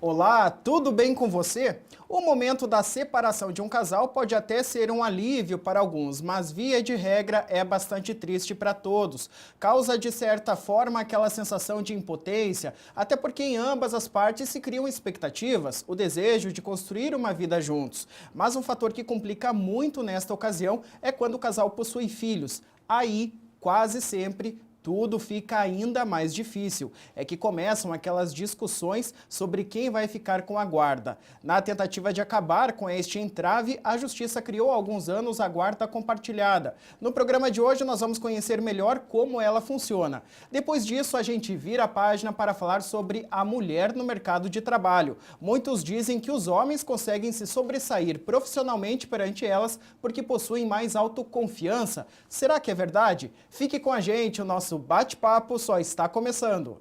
Olá, tudo bem com você? O momento da separação de um casal pode até ser um alívio para alguns, mas via de regra é bastante triste para todos. Causa de certa forma aquela sensação de impotência, até porque em ambas as partes se criam expectativas, o desejo de construir uma vida juntos. Mas um fator que complica muito nesta ocasião é quando o casal possui filhos. Aí, quase sempre, tudo fica ainda mais difícil. É que começam aquelas discussões sobre quem vai ficar com a guarda. Na tentativa de acabar com este entrave, a Justiça criou há alguns anos a guarda compartilhada. No programa de hoje nós vamos conhecer melhor como ela funciona. Depois disso, a gente vira a página para falar sobre a mulher no mercado de trabalho. Muitos dizem que os homens conseguem se sobressair profissionalmente perante elas porque possuem mais autoconfiança. Será que é verdade? Fique com a gente, o nosso bate-papo só está começando.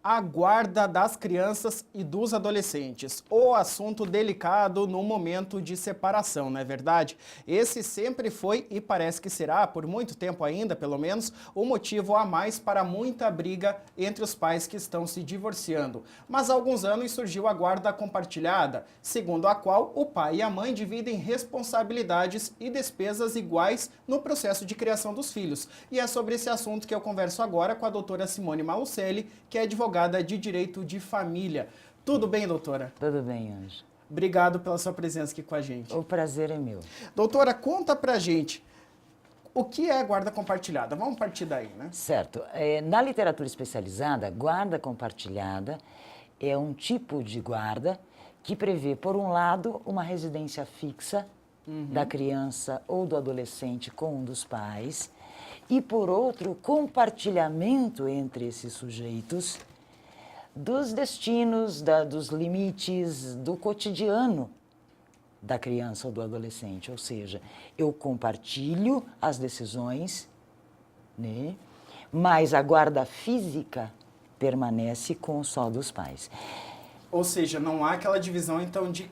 A guarda das crianças e dos adolescentes. O assunto delicado no momento de separação, não é verdade? Esse sempre foi e parece que será, por muito tempo ainda, pelo menos, o motivo a mais para muita briga entre os pais que estão se divorciando. Mas há alguns anos surgiu a guarda compartilhada, segundo a qual o pai e a mãe dividem responsabilidades e despesas iguais no processo de criação dos filhos. E é sobre esse assunto que eu converso agora com a doutora Simone Malucelli, que é advogada de Direito de Família. Tudo bem, doutora? Tudo bem, Anjo. Obrigado pela sua presença aqui com a gente. O prazer é meu. Doutora, conta pra gente o que é guarda compartilhada. Vamos partir daí, né? Certo. Na literatura especializada, guarda compartilhada é um tipo de guarda que prevê, por um lado, uma residência fixa da criança ou do adolescente com um dos pais e, por outro, compartilhamento entre esses sujeitos dos destinos, dos limites, do cotidiano da criança ou do adolescente. Ou seja, eu compartilho as decisões, né? Mas a guarda física permanece com só dos pais. Ou seja, não há aquela divisão, então, de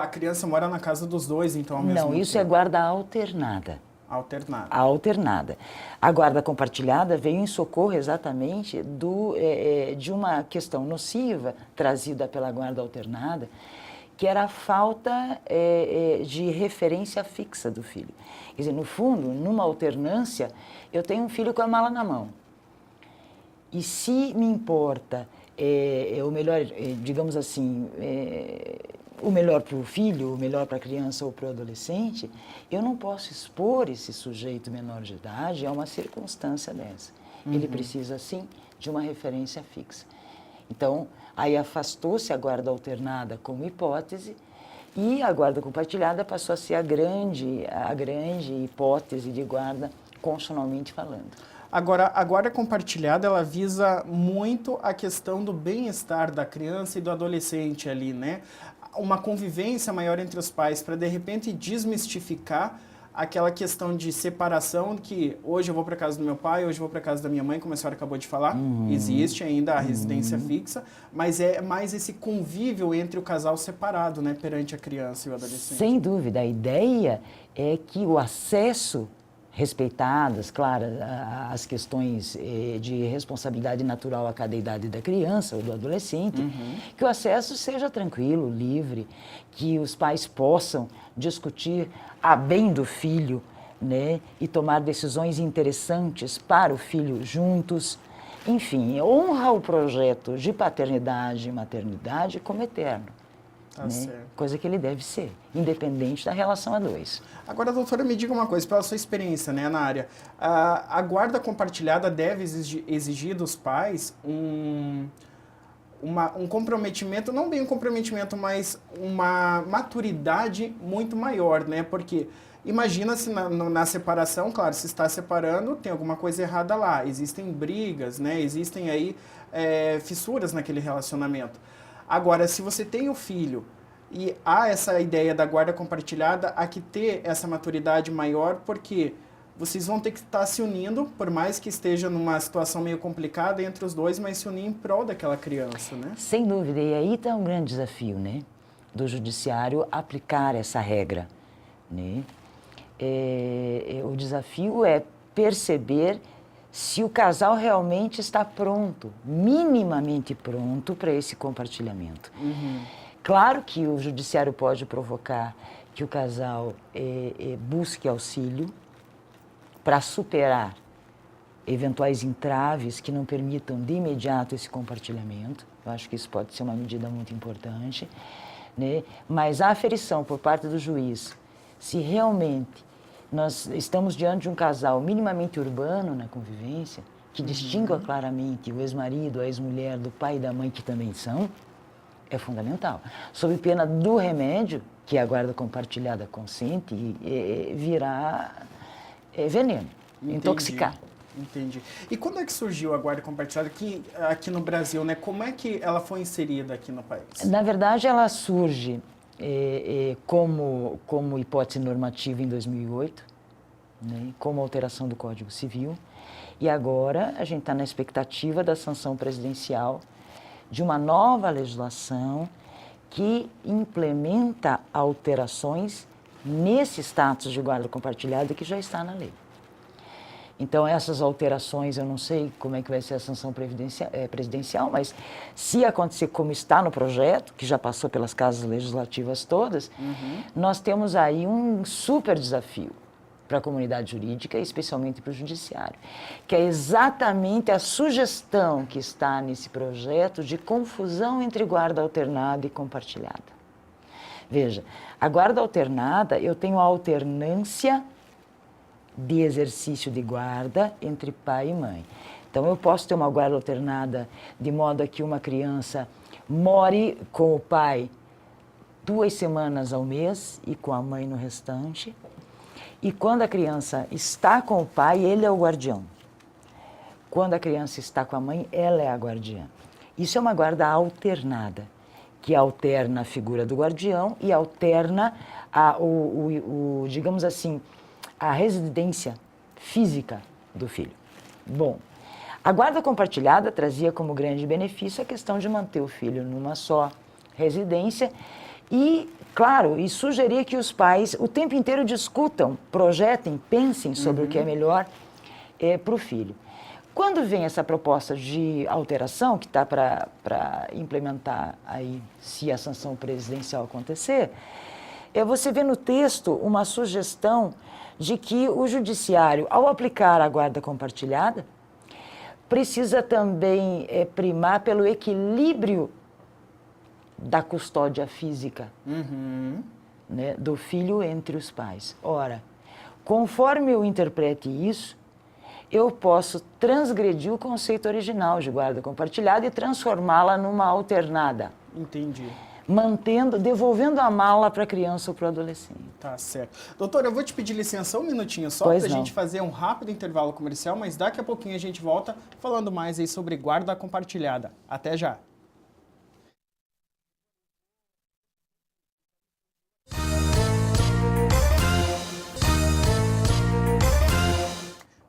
a criança mora na casa dos dois, então, ao mesmo tempo. Não, isso é guarda alternada. Alternada. A alternada. A guarda compartilhada veio em socorro exatamente de uma questão nociva trazida pela guarda alternada, que era a falta de referência fixa do filho. Quer dizer, no fundo, numa alternância, eu tenho um filho com a mala na mão. E se me importa o melhor, digamos assim, o melhor para o filho, o melhor para a criança ou para o adolescente, eu não posso expor esse sujeito menor de idade a uma circunstância dessa. Ele precisa, sim, de uma referência fixa. Então, aí afastou-se a guarda alternada como hipótese e a guarda compartilhada passou a ser a grande hipótese de guarda constitucionalmente falando. Agora, a guarda compartilhada, ela visa muito a questão do bem-estar da criança e do adolescente ali, né? Uma convivência maior entre os pais para, de repente, desmistificar aquela questão de separação que hoje eu vou para casa do meu pai, hoje eu vou para casa da minha mãe, como a senhora acabou de falar. Existe ainda a residência fixa, mas é mais esse convívio entre o casal separado, né, perante a criança e o adolescente. Sem dúvida, a ideia é que o acesso, respeitadas, claro, as questões de responsabilidade natural a cada idade da criança ou do adolescente, que o acesso seja tranquilo, livre, que os pais possam discutir a bem do filho, né, e tomar decisões interessantes para o filho juntos. Enfim, honra o projeto de paternidade e maternidade como eterno. Tá, né? certo. Coisa que ele deve ser, independente da relação a dois. Agora, doutora, me diga uma coisa, pela sua experiência, né, na área, a guarda compartilhada deve exigir dos pais um comprometimento, não bem um comprometimento, mas uma maturidade muito maior, né? Porque imagina-se na separação, claro, se está separando, tem alguma coisa errada lá, existem brigas, né? Existem aí fissuras naquele relacionamento. Agora, se você tem o filho e há essa ideia da guarda compartilhada, há que ter essa maturidade maior, porque vocês vão ter que estar se unindo, por mais que esteja numa situação meio complicada entre os dois, mas se unir em prol daquela criança, né? Sem dúvida, e aí está um grande desafio, né? Do judiciário aplicar essa regra. né? O desafio é perceber se o casal realmente está pronto, minimamente pronto para esse compartilhamento. Claro que o judiciário pode provocar que o casal busque auxílio para superar eventuais entraves que não permitam de imediato esse compartilhamento. Eu acho que isso pode ser uma medida muito importante, né? Mas a aferição por parte do juiz, se realmente nós estamos diante de um casal minimamente urbano na convivência, que distingua claramente o ex-marido, a ex-mulher, do pai e da mãe, que também são, é fundamental. Sob pena do remédio, que a guarda compartilhada consente, virar veneno, intoxicar. Entendi. E quando é que surgiu a guarda compartilhada aqui no Brasil, né? Como é que ela foi inserida aqui no país? Na verdade, ela surge como hipótese normativa em 2008, né? Como alteração do Código Civil. E agora a gente está na expectativa da sanção presidencial de uma nova legislação que implementa alterações nesse status de guarda compartilhada que já está na lei. Então, essas alterações, eu não sei como é que vai ser a sanção presidencial, mas se acontecer como está no projeto, que já passou pelas casas legislativas todas, nós temos aí um super desafio para a comunidade jurídica, e especialmente para o judiciário, que é exatamente a sugestão que está nesse projeto de confusão entre guarda alternada e compartilhada. Veja, a guarda alternada, eu tenho a alternância de exercício de guarda entre pai e mãe. Então, eu posso ter uma guarda alternada de modo a que uma criança more com o pai 2 semanas ao mês e com a mãe no restante. E quando a criança está com o pai, ele é o guardião. Quando a criança está com a mãe, ela é a guardiã. Isso é uma guarda alternada, que alterna a figura do guardião e alterna, digamos assim, a residência física do filho. Bom, a guarda compartilhada trazia como grande benefício a questão de manter o filho numa só residência e, claro, sugeria que os pais o tempo inteiro discutam, projetem, pensem sobre o que é melhor para o filho. Quando vem essa proposta de alteração, que está para implementar aí, se a sanção presidencial acontecer, você vê no texto uma sugestão de que o judiciário, ao aplicar a guarda compartilhada, precisa também primar pelo equilíbrio da custódia física, né, do filho entre os pais. Ora, conforme eu interprete isso, eu posso transgredir o conceito original de guarda compartilhada e transformá-la numa alternada. Entendi. Devolvendo a mala para a criança ou para o adolescente. Tá certo. Doutora, eu vou te pedir licença um minutinho só para a gente fazer um rápido intervalo comercial, mas daqui a pouquinho a gente volta falando mais aí sobre guarda compartilhada. Até já.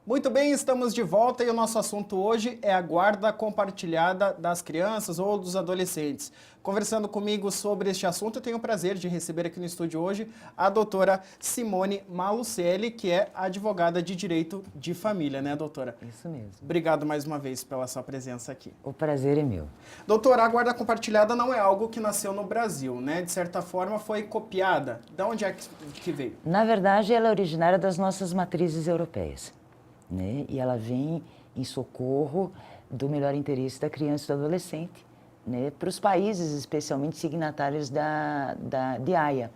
Muito bem, estamos de volta e o nosso assunto hoje é a guarda compartilhada das crianças ou dos adolescentes. Conversando comigo sobre este assunto, eu tenho o prazer de receber aqui no estúdio hoje a doutora Simone Malucelli, que é advogada de direito de família, né, doutora? Isso mesmo. Obrigado mais uma vez pela sua presença aqui. O prazer é meu. Doutora, a guarda compartilhada não é algo que nasceu no Brasil, né? De certa forma foi copiada. De onde é que veio? Na verdade, ela é originária das nossas matrizes europeias, né? E ela vem em socorro do melhor interesse da criança e do adolescente, né? Para os países, especialmente signatários de Haia,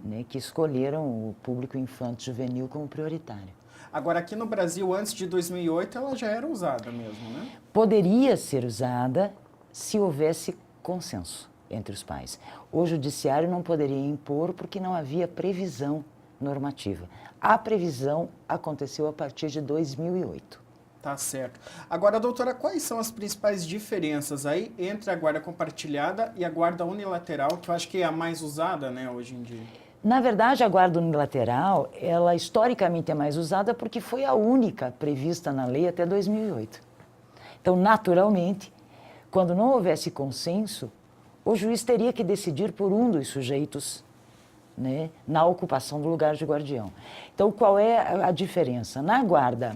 né? Que escolheram o público infanto-juvenil como prioritário. Agora, aqui no Brasil, antes de 2008, ela já era usada mesmo, né? Poderia ser usada se houvesse consenso entre os pais. O judiciário não poderia impor porque não havia previsão normativa. A previsão aconteceu a partir de 2008. Tá certo. Agora, doutora, quais são as principais diferenças aí entre a guarda compartilhada e a guarda unilateral, que eu acho que é a mais usada, né, hoje em dia? Na verdade, a guarda unilateral, ela historicamente é mais usada porque foi a única prevista na lei até 2008. Então, naturalmente, quando não houvesse consenso, o juiz teria que decidir por um dos sujeitos né, na ocupação do lugar de guardião. Então, qual é a diferença? Na guarda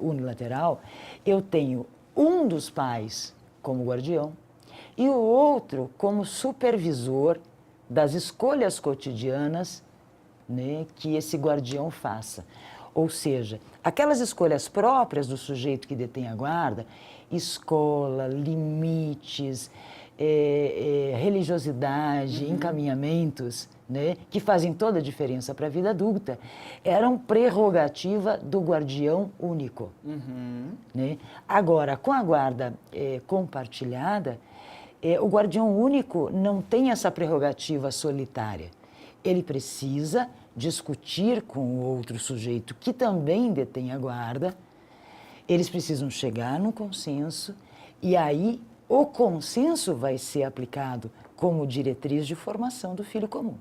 unilateral, eu tenho um dos pais como guardião e o outro como supervisor das escolhas cotidianas, né, que esse guardião faça. Ou seja, aquelas escolhas próprias do sujeito que detém a guarda, escola, limites, religiosidade, encaminhamentos, né, que fazem toda a diferença para a vida adulta, eram prerrogativa do guardião único. Né? Agora, com a guarda compartilhada, o guardião único não tem essa prerrogativa solitária. Ele precisa discutir com o outro sujeito que também detém a guarda, eles precisam chegar num consenso e aí o consenso vai ser aplicado como diretriz de formação do filho comum.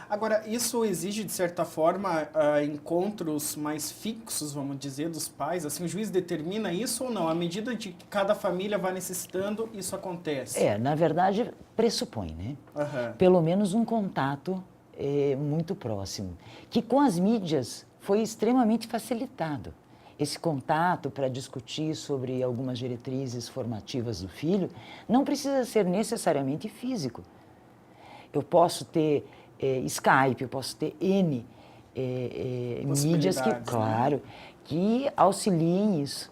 Agora, isso exige, de certa forma, encontros mais fixos, vamos dizer, dos pais? Assim, o juiz determina isso ou não? À medida de que cada família vai necessitando, isso acontece? Na verdade, pressupõe, né? Pelo menos um contato muito próximo, que com as mídias foi extremamente facilitado. Esse contato para discutir sobre algumas diretrizes formativas do filho não precisa ser necessariamente físico. Eu posso ter Skype, eu posso ter N mídias que, claro, que auxiliem isso.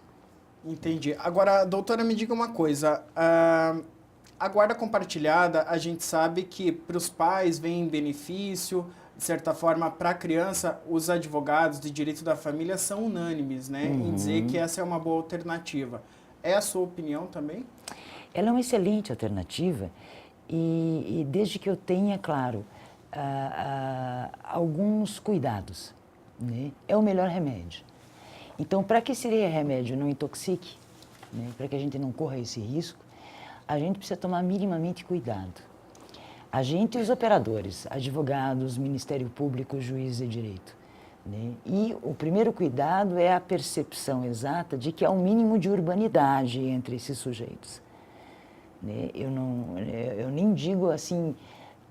Entendi. Agora, doutora, me diga uma coisa. A guarda compartilhada, a gente sabe que para os pais vem benefício, de certa forma, para a criança, os advogados de direito da família são unânimes, né, em dizer que essa é uma boa alternativa. É a sua opinião também? Ela é uma excelente alternativa e desde que eu tenha, claro, alguns cuidados, né, é o melhor remédio. Então, para que esse remédio não intoxique, né, para que a gente não corra esse risco, a gente precisa tomar minimamente cuidado. A gente e os operadores, advogados, Ministério Público, juiz de direito. Né? E o primeiro cuidado é a percepção exata de que há um mínimo de urbanidade entre esses sujeitos. Né? Eu nem digo assim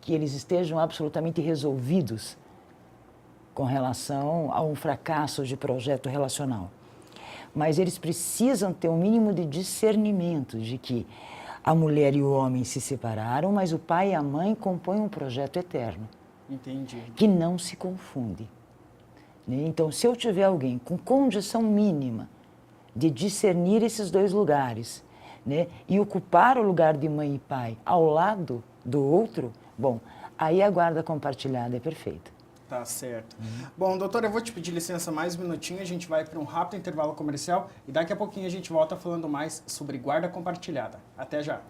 que eles estejam absolutamente resolvidos com relação a um fracasso de projeto relacional. Mas eles precisam ter um mínimo de discernimento de que a mulher e o homem se separaram, mas o pai e a mãe compõem um projeto eterno. Entendi. Que não se confunde. Né? Então, se eu tiver alguém com condição mínima de discernir esses dois lugares, né, e ocupar o lugar de mãe e pai ao lado do outro, bom, aí a guarda compartilhada é perfeita. Tá certo. Bom, doutora, eu vou te pedir licença mais um minutinho, a gente vai para um rápido intervalo comercial e daqui a pouquinho a gente volta falando mais sobre guarda compartilhada. Até já!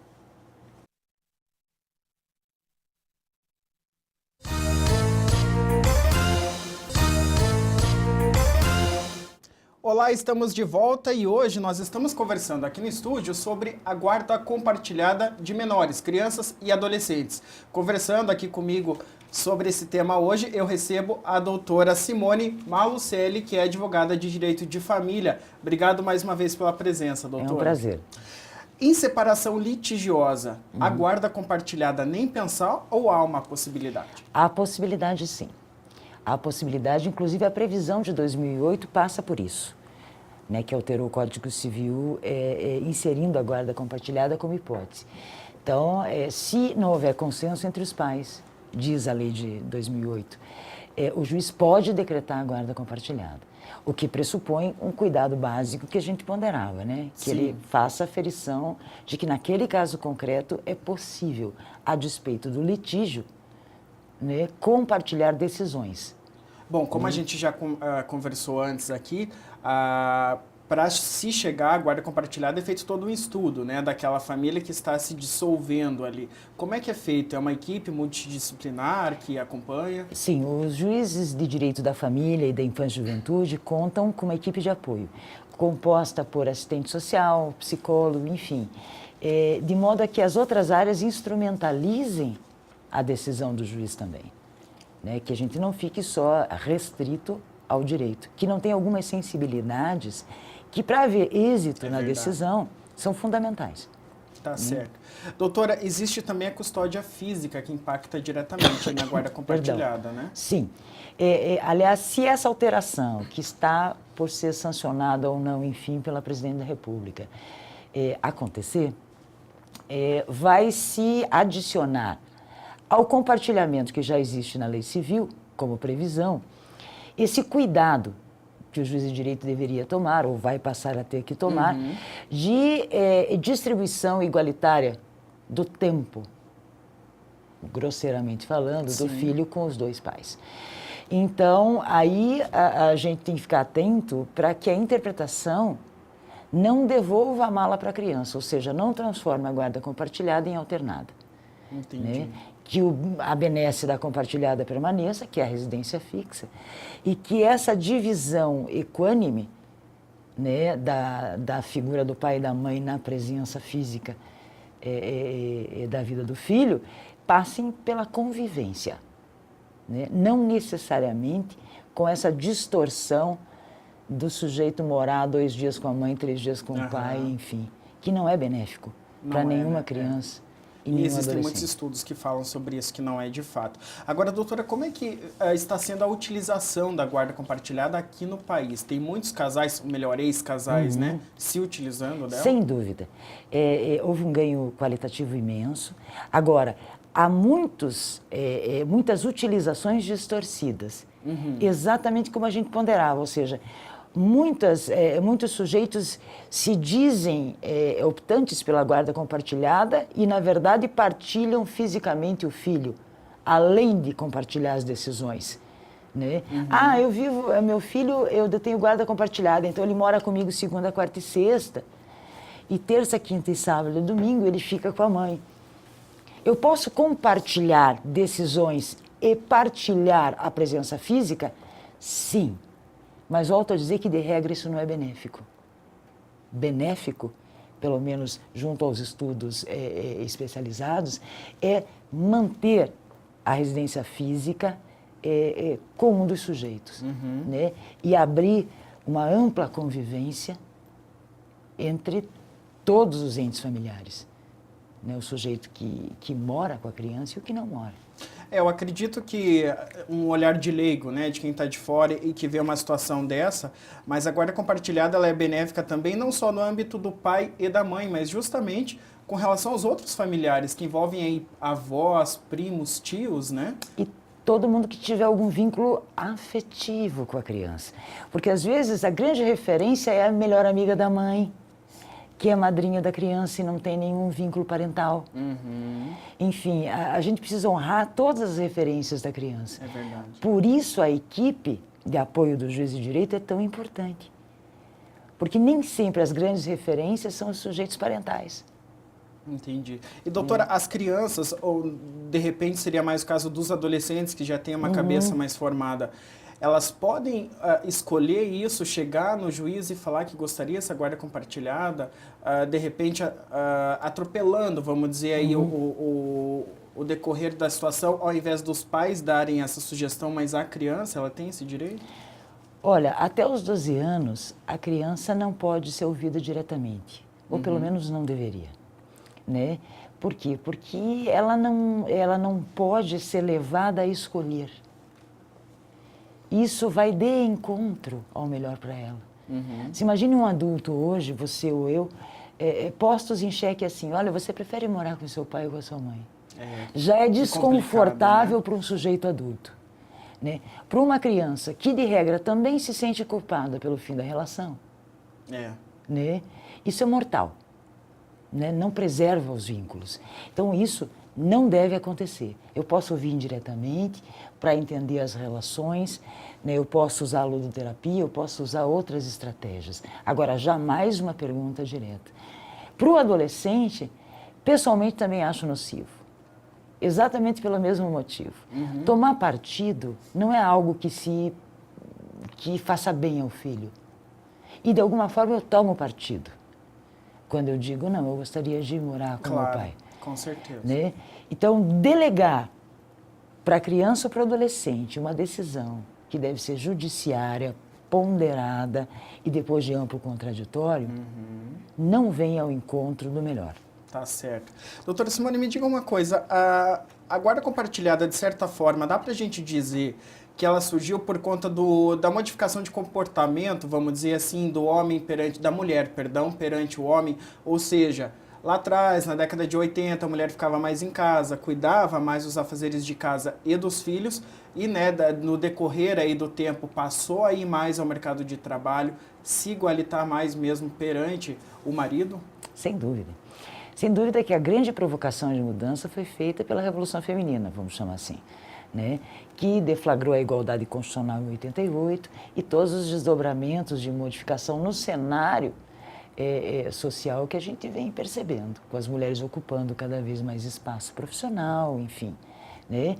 Olá, estamos de volta e hoje nós estamos conversando aqui no estúdio sobre a guarda compartilhada de menores, crianças e adolescentes. Conversando aqui comigo sobre esse tema hoje, eu recebo a doutora Simone Malucelli, que é advogada de direito de família. Obrigado mais uma vez pela presença, doutora. É um prazer. Em separação litigiosa, a guarda compartilhada nem pensar ou há uma possibilidade? Há possibilidade, sim. Há possibilidade, inclusive a previsão de 2008 passa por isso, né, que alterou o Código Civil inserindo a guarda compartilhada como hipótese. Então, se não houver consenso entre os pais, diz a lei de 2008, o juiz pode decretar a guarda compartilhada, o que pressupõe um cuidado básico que a gente ponderava, né? Que ele faça a aferição de que naquele caso concreto é possível, a despeito do litígio, né, compartilhar decisões. Bom, como a gente já conversou antes aqui, para se chegar à guarda compartilhada é feito todo um estudo, né, daquela família que está se dissolvendo ali. Como é que é feito? É uma equipe multidisciplinar que acompanha? Sim, os juízes de direito da família e da infância e juventude contam com uma equipe de apoio, composta por assistente social, psicólogo, enfim, de modo a que as outras áreas instrumentalizem a decisão do juiz também, né, que a gente não fique só restrito ao direito, que não tem algumas sensibilidades que, para haver êxito na decisão, são fundamentais. Tá certo. Doutora, existe também a custódia física que impacta diretamente na guarda compartilhada, né? Sim. Aliás, se essa alteração, que está por ser sancionada ou não, enfim, pela Presidente da República, acontecer, vai se adicionar ao compartilhamento que já existe na lei civil, como previsão, esse cuidado que o juiz de direito deveria tomar, ou vai passar a ter que tomar, de distribuição igualitária do tempo, grosseiramente falando, do filho com os dois pais. Então, aí a gente tem que ficar atento para que a interpretação não devolva a mala para a criança, ou seja, não transforme a guarda compartilhada em alternada. Entendi. Né? Que a benesse da compartilhada permaneça, que é a residência fixa, e que essa divisão equânime, né, da figura do pai e da mãe na presença física da vida do filho, passem pela convivência. Né? Não necessariamente com essa distorção do sujeito morar 2 dias com a mãe, 3 dias com o pai, enfim, que não é benéfico para nenhuma criança. E existem muitos estudos que falam sobre isso, que não é de fato. Agora, doutora, como é que está sendo a utilização da guarda compartilhada aqui no país? Tem muitos casais, ou melhor, ex-casais, né, se utilizando dela? Sem dúvida. Houve um ganho qualitativo imenso. Agora, há muitas utilizações distorcidas, exatamente como a gente ponderava, ou seja, muitos sujeitos se dizem optantes pela guarda compartilhada e, na verdade, partilham fisicamente o filho, além de compartilhar as decisões. Né? Meu filho, eu tenho guarda compartilhada, então ele mora comigo segunda, quarta e sexta, e terça, quinta e sábado e domingo ele fica com a mãe. Eu posso compartilhar decisões e partilhar a presença física? Sim. Mas volto a dizer que, de regra, isso não é benéfico. Benéfico, pelo menos junto aos estudos especializados, é manter a residência física com um dos sujeitos. Né? E abrir uma ampla convivência entre todos os entes familiares. Né? O sujeito que mora com a criança e o que não mora. Eu acredito que um olhar de leigo, né, de quem está de fora e que vê uma situação dessa, mas a guarda compartilhada ela é benéfica também não só no âmbito do pai e da mãe, mas justamente com relação aos outros familiares que envolvem aí avós, primos, tios, né? E todo mundo que tiver algum vínculo afetivo com a criança. Porque às vezes a grande referência é a melhor amiga da mãe, que é madrinha da criança e não tem nenhum vínculo parental. Enfim, a gente precisa honrar todas as referências da criança. É verdade. Por isso a equipe de apoio do juiz de direito é tão importante. Porque nem sempre as grandes referências são os sujeitos parentais. Entendi. E, doutora, as crianças, ou de repente seria mais o caso dos adolescentes que já têm uma cabeça mais formada, elas podem escolher isso, chegar no juiz e falar que gostaria dessa guarda compartilhada, de repente atropelando, vamos dizer aí, o decorrer da situação, ao invés dos pais darem essa sugestão, mas a criança, ela tem esse direito? Olha, até os 12 anos, a criança não pode ser ouvida diretamente, ou pelo menos não deveria. Né? Por quê? Porque ela não pode ser levada a escolher. Isso vai de encontro ao melhor para ela. Se imagine um adulto hoje, você ou eu, postos em xeque assim, olha, você prefere morar com seu pai ou com a sua mãe? Já é desconfortável, né, para um sujeito adulto. Né? Para uma criança que, de regra, também se sente culpada pelo fim da relação, né? Isso é mortal. Né? Não preserva os vínculos. Então, isso não deve acontecer. Eu posso ouvir indiretamente para entender as relações, né? Eu posso usar a ludoterapia, eu posso usar outras estratégias. Agora, jamais uma pergunta direta. Para o adolescente, pessoalmente também acho nocivo. Exatamente pelo mesmo motivo. Tomar partido não é algo que faça bem ao filho. E, de alguma forma, eu tomo partido. Quando eu digo, não, eu gostaria de morar com meu pai. Com certeza. Né? Então, delegar para a criança ou para o adolescente uma decisão que deve ser judiciária, ponderada e depois de amplo contraditório, não vem ao encontro do melhor. Tá certo. Doutora Simone, me diga uma coisa, a guarda compartilhada, de certa forma, dá pra gente dizer que ela surgiu por conta da modificação de comportamento, vamos dizer assim, da mulher, perdão, perante o homem, ou seja, lá atrás, na década de 80, a mulher ficava mais em casa, cuidava mais dos afazeres de casa e dos filhos, e né, no decorrer aí do tempo passou a ir mais ao mercado de trabalho, se igualitar mais mesmo perante o marido? Sem dúvida. Sem dúvida que a grande provocação de mudança foi feita pela Revolução Feminina, vamos chamar assim, né? Que deflagrou a igualdade constitucional em 88 e todos os desdobramentos de modificação no cenário social que a gente vem percebendo, com as mulheres ocupando cada vez mais espaço profissional, enfim, né?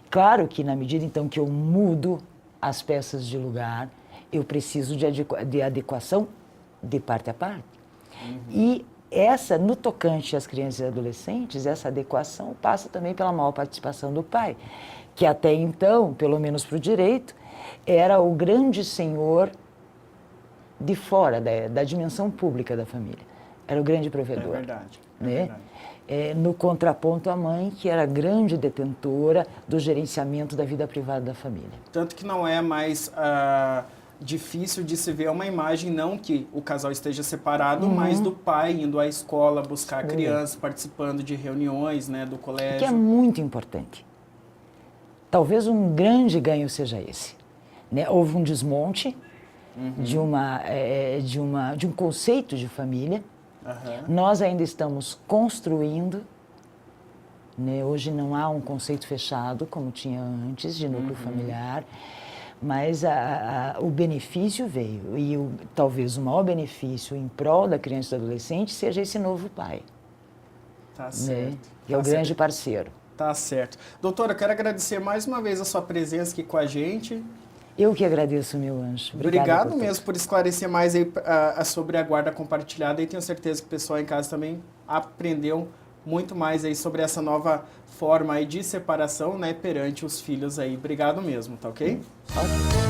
Claro que na medida então que eu mudo as peças de lugar, eu preciso de adequação de parte a parte. E no tocante às crianças e adolescentes, essa adequação passa também pela maior participação do pai, que até então, pelo menos para o direito, era o grande senhor de fora da dimensão pública da família. Era o grande provedor. É verdade. Né? É verdade. No contraponto à mãe, que era a grande detentora do gerenciamento da vida privada da família. Tanto que não é mais difícil de se ver uma imagem, não que o casal esteja separado, mas do pai indo à escola buscar a criança, participando de reuniões, né, do colégio. Que é muito importante. Talvez um grande ganho seja esse. Né? Houve um desmonte de um conceito de família. Nós ainda estamos construindo, né? Hoje não há um conceito fechado, como tinha antes, de núcleo familiar, mas o benefício veio. E talvez o maior benefício em prol da criança e do adolescente seja esse novo pai. Tá certo. Né? Que é o grande parceiro. Tá certo. Doutora, eu quero agradecer mais uma vez a sua presença aqui com a gente. Eu que agradeço, meu anjo. Obrigado mesmo por esclarecer mais aí, sobre a guarda compartilhada, e tenho certeza que o pessoal em casa também aprendeu muito mais aí sobre essa nova forma aí de separação, né, perante os filhos aí. Obrigado mesmo, tá ok? Ok.